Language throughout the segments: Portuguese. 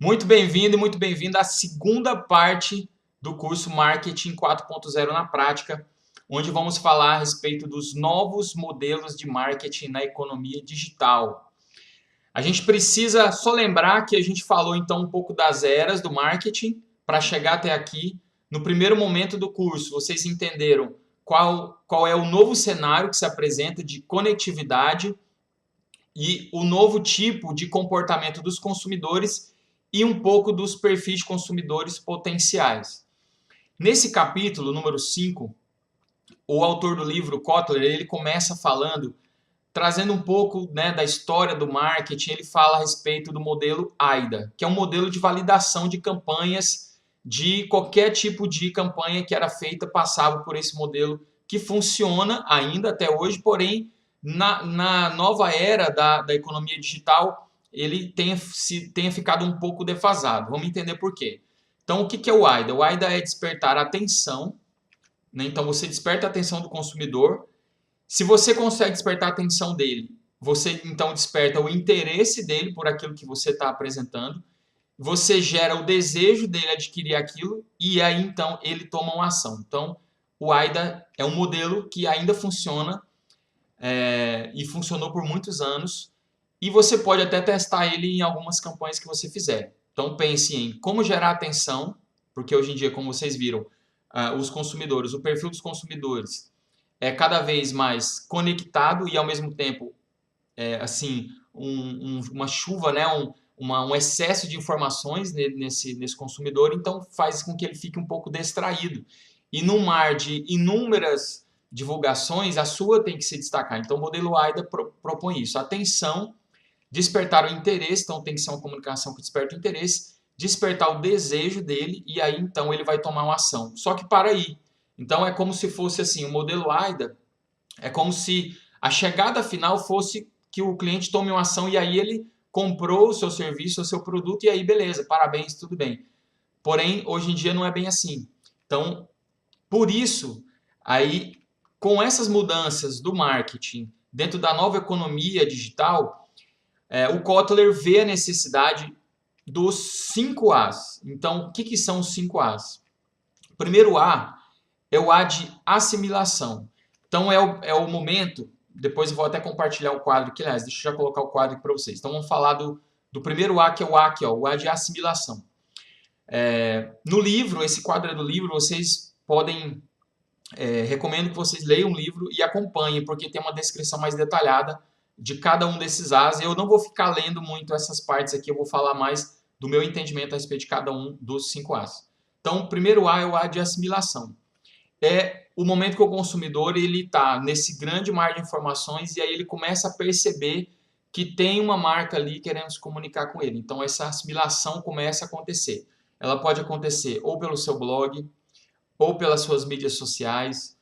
Muito bem-vindo e muito bem-vinda à segunda parte do curso Marketing 4.0 na prática, onde vamos falar a respeito dos novos modelos de marketing na economia digital. A gente precisa só lembrar que a gente falou então um pouco das eras do marketing para chegar até aqui. No primeiro momento do curso, vocês entenderam qual é o novo cenário que se apresenta de conectividade e o novo tipo de comportamento dos consumidores e um pouco dos perfis de consumidores potenciais. Nesse capítulo, número 5, o autor do livro, Kotler, ele começa falando, trazendo um pouco, né, da história do marketing. Ele fala a respeito do modelo AIDA, que é um modelo de validação de campanhas, de qualquer tipo de campanha que era feita passava por esse modelo que funciona ainda até hoje, porém na nova era da economia digital ele tenha ficado um pouco defasado. Vamos entender por quê. Então, o que é o AIDA? O AIDA é despertar a atenção, né? Então, você desperta a atenção do consumidor. Se você consegue despertar a atenção dele, você então desperta o interesse dele por aquilo que você está apresentando. Você gera o desejo dele adquirir aquilo e aí então ele toma uma ação. Então, o AIDA é um modelo que ainda funciona e funcionou por muitos anos. E você pode até testar ele em algumas campanhas que você fizer. Então pense em como gerar atenção, porque hoje em dia, como vocês viram, os consumidores, o perfil dos consumidores é cada vez mais conectado e ao mesmo tempo assim uma chuva, né, um excesso de informações nesse consumidor, então faz com que ele fique um pouco distraído. E num mar de inúmeras divulgações, a sua tem que se destacar. Então o modelo AIDA propõe isso: atenção, despertar o interesse, então tem que ser uma comunicação que desperta o interesse, despertar o desejo dele e aí então ele vai tomar uma ação. Só que para aí. Então é como se fosse assim, o modelo AIDA é como se a chegada final fosse que o cliente tome uma ação e aí ele comprou o seu serviço, o seu produto e aí beleza, parabéns, tudo bem. Porém, hoje em dia não é bem assim. Então, por isso, aí com essas mudanças do marketing dentro da nova economia digital, o Kotler vê a necessidade dos 5 As. Então, o que são os 5 As? O primeiro A é o A de assimilação. Então, é o momento, depois eu vou até compartilhar o quadro aqui, aliás, deixa eu já colocar o quadro aqui para vocês. Então, vamos falar do primeiro A, que é o A aqui, ó, o A de assimilação. No livro, esse quadro é do livro, vocês podem, recomendo que vocês leiam o livro e acompanhem, porque tem uma descrição mais detalhada de cada um desses As. Eu não vou ficar lendo muito essas partes aqui, eu vou falar mais do meu entendimento a respeito de cada um dos 5 As. Então, o primeiro A é o A de assimilação. É o momento que o consumidor ele está nesse grande mar de informações e aí ele começa a perceber que tem uma marca ali querendo se comunicar com ele. Então, essa assimilação começa a acontecer. Ela pode acontecer ou pelo seu blog, ou pelas suas mídias sociais,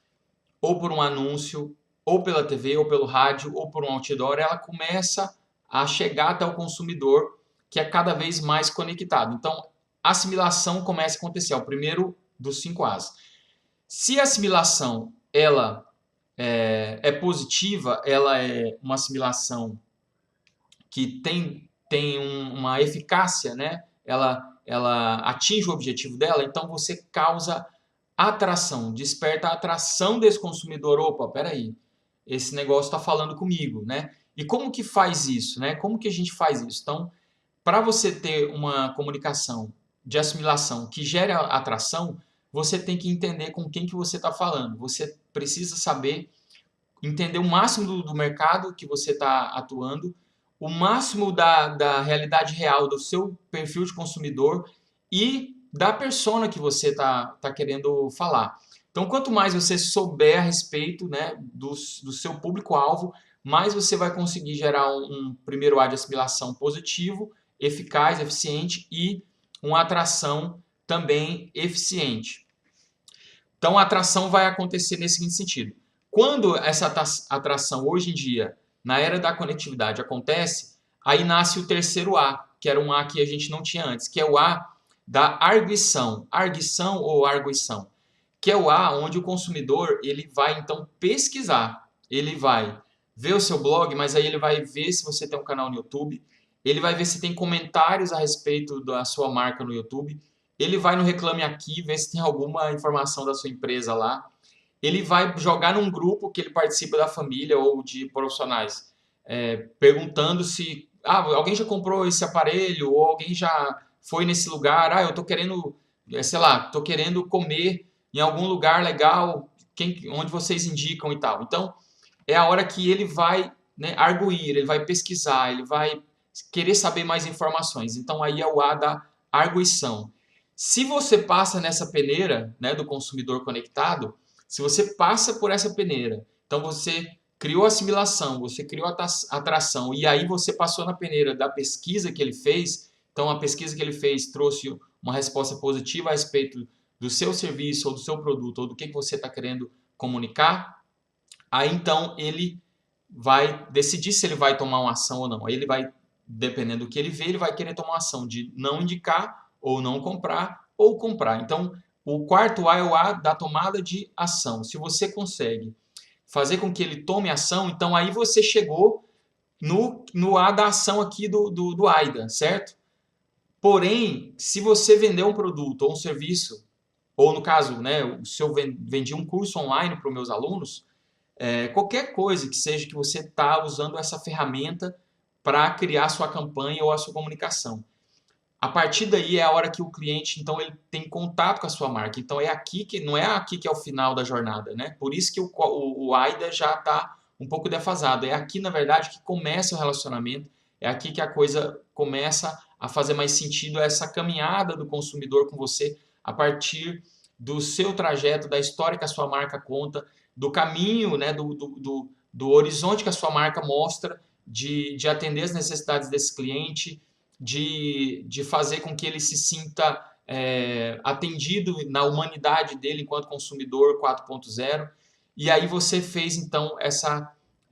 ou por um anúncio, ou pela TV, ou pelo rádio, ou por um outdoor. Ela começa a chegar até o consumidor, que é cada vez mais conectado. Então, a assimilação começa a acontecer. É o primeiro dos 5 As. Se a assimilação ela é positiva, ela é uma assimilação que tem uma eficácia, né? Ela atinge o objetivo dela, então você causa atração, desperta a atração desse consumidor. Opa, peraí, esse negócio está falando comigo, né? E como que faz isso, né? Como que a gente faz isso? Então, para você ter uma comunicação de assimilação que gere atração, você tem que entender com quem que você está falando. Você precisa saber entender o máximo do mercado que você está atuando, o máximo da realidade real do seu perfil de consumidor e da persona que você tá querendo falar. Então, quanto mais você souber a respeito, né, do seu público-alvo, mais você vai conseguir gerar um primeiro A de assimilação positivo, eficaz, eficiente e uma atração também eficiente. Então, a atração vai acontecer nesse seguinte sentido. Quando essa atração, hoje em dia, na era da conectividade, acontece, aí nasce o terceiro A, que era um A que a gente não tinha antes, que é o A da arguição. Arguição ou arguição, que é o A onde o consumidor ele vai, então, pesquisar. Ele vai ver o seu blog, mas aí ele vai ver se você tem um canal no YouTube, ele vai ver se tem comentários a respeito da sua marca no YouTube, ele vai no Reclame Aqui, ver se tem alguma informação da sua empresa lá, ele vai jogar num grupo que ele participa da família ou de profissionais, perguntando se alguém já comprou esse aparelho ou alguém já foi nesse lugar, eu tô querendo, sei lá, tô querendo comer em algum lugar legal, onde vocês indicam e tal. Então, é a hora que ele vai, né, arguir, ele vai pesquisar, ele vai querer saber mais informações. Então, aí é o A da arguição. Se você passa nessa peneira, né, do consumidor conectado, se você passa por essa peneira, então você criou assimilação, você criou atração e aí você passou na peneira da pesquisa que ele fez, então a pesquisa que ele fez trouxe uma resposta positiva a respeito do seu serviço ou do seu produto ou do que você está querendo comunicar, aí então ele vai decidir se ele vai tomar uma ação ou não. Aí ele vai, dependendo do que ele vê, ele vai querer tomar uma ação de não indicar ou não comprar ou comprar. Então, o quarto A é o A da tomada de ação. Se você consegue fazer com que ele tome ação, então aí você chegou no A da ação aqui do AIDA, certo? Porém, se você vender um produto ou um serviço, ou no caso, né, se eu vendi um curso online para os meus alunos, qualquer coisa que seja que você está usando essa ferramenta para criar sua campanha ou a sua comunicação. A partir daí é a hora que o cliente, então, ele tem contato com a sua marca. Então, é aqui que não é aqui que é o final da jornada, né? Por isso que o AIDA já está um pouco defasado. É aqui, na verdade, que começa o relacionamento. É aqui que a coisa começa a fazer mais sentido, essa caminhada do consumidor com você a partir do seu trajeto, da história que a sua marca conta, do caminho, né, do horizonte que a sua marca mostra, de atender as necessidades desse cliente, de fazer com que ele se sinta atendido na humanidade dele enquanto consumidor 4.0. E aí você fez, então,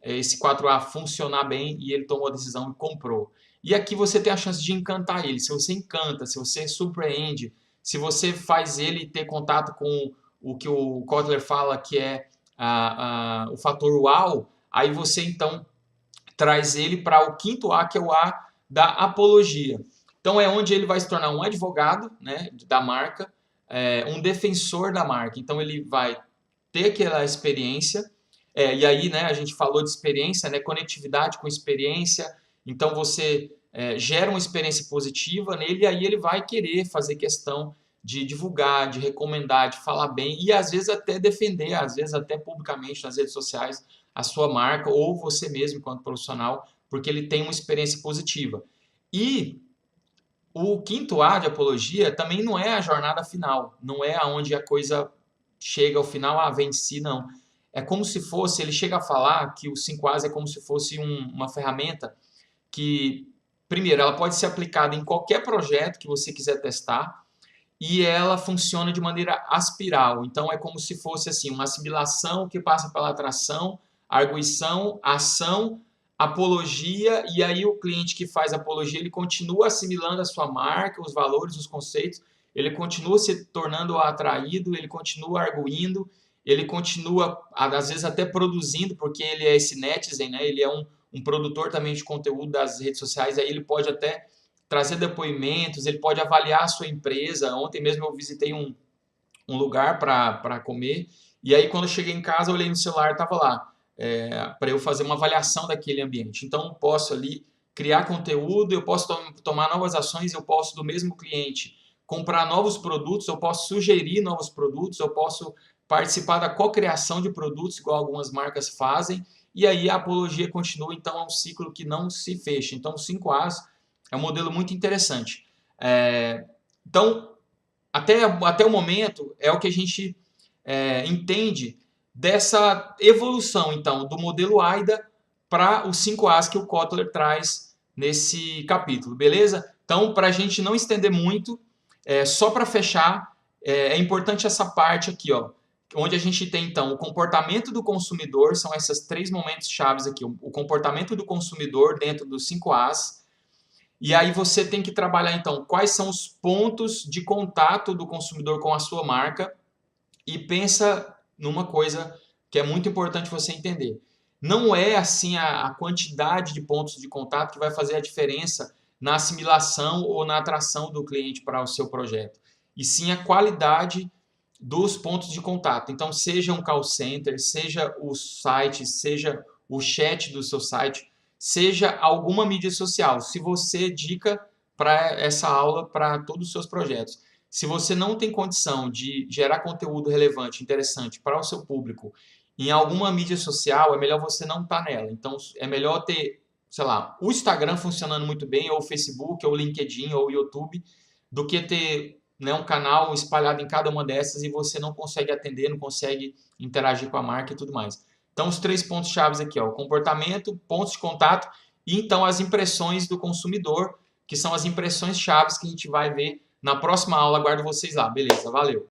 esse 4A funcionar bem e ele tomou a decisão e comprou. E aqui você tem a chance de encantar ele. Se você encanta, se você surpreende, se você faz ele ter contato com o que o Kotler fala que é o fator uau, aí você, então, traz ele para o quinto A, que é o A da apologia. Então é onde ele vai se tornar um advogado, né, da marca, um defensor da marca. Então ele vai ter aquela experiência, e aí, né, a gente falou de experiência, né, conectividade com experiência. Então você gera uma experiência positiva nele e aí ele vai querer fazer questão de divulgar, de recomendar, de falar bem e às vezes até defender, às vezes até publicamente nas redes sociais, a sua marca ou você mesmo enquanto profissional, porque ele tem uma experiência positiva. E o quinto A de apologia também não é a jornada final, não é aonde a coisa chega ao final, venci, não. É como se fosse, ele chega a falar que o 5As é como se fosse uma ferramenta que, primeiro, ela pode ser aplicada em qualquer projeto que você quiser testar e ela funciona de maneira aspiral. Então, é como se fosse assim, uma assimilação que passa pela atração, arguição, ação, apologia, e aí o cliente que faz apologia, ele continua assimilando a sua marca, os valores, os conceitos, ele continua se tornando atraído, ele continua arguindo, ele continua, às vezes, até produzindo, porque ele é esse netizen, né? Ele é um produtor também de conteúdo das redes sociais, aí ele pode até trazer depoimentos, ele pode avaliar a sua empresa. Ontem mesmo eu visitei um lugar para comer, e aí quando eu cheguei em casa, eu olhei no celular, estava lá, para eu fazer uma avaliação daquele ambiente. Então, eu posso ali criar conteúdo, eu posso tomar novas ações, eu posso do mesmo cliente comprar novos produtos, eu posso sugerir novos produtos, eu posso participar da cocriação de produtos, igual algumas marcas fazem, e aí a apologia continua, então é um ciclo que não se fecha. Então, o 5As é um modelo muito interessante. Então, até o momento, é o que a gente entende dessa evolução, então, do modelo AIDA para os 5As que o Kotler traz nesse capítulo, beleza? Então, para a gente não estender muito, só para fechar, é importante essa parte aqui, ó, onde a gente tem, então, o comportamento do consumidor, são esses 3 momentos chaves aqui, o comportamento do consumidor dentro dos 5As, e aí você tem que trabalhar, então, quais são os pontos de contato do consumidor com a sua marca e pensa numa coisa que é muito importante você entender. não é assim a quantidade de pontos de contato que vai fazer a diferença na assimilação ou na atração do cliente para o seu projeto, e sim a qualidade dos pontos de contato. Então, seja um call center, seja o site, seja o chat do seu site, seja alguma mídia social. Se você dedica para essa aula para todos os seus projetos. Se você não tem condição de gerar conteúdo relevante, interessante para o seu público em alguma mídia social, é melhor você não estar nela. Então, é melhor ter, sei lá, o Instagram funcionando muito bem, ou o Facebook, ou o LinkedIn, ou o YouTube, do que ter, né, um canal espalhado em cada uma dessas e você não consegue atender, não consegue interagir com a marca e tudo mais. Então, os 3 pontos chaves aqui, ó, comportamento, pontos de contato e então as impressões do consumidor, que são as impressões chaves que a gente vai ver na próxima aula. Aguardo vocês lá. Beleza, valeu!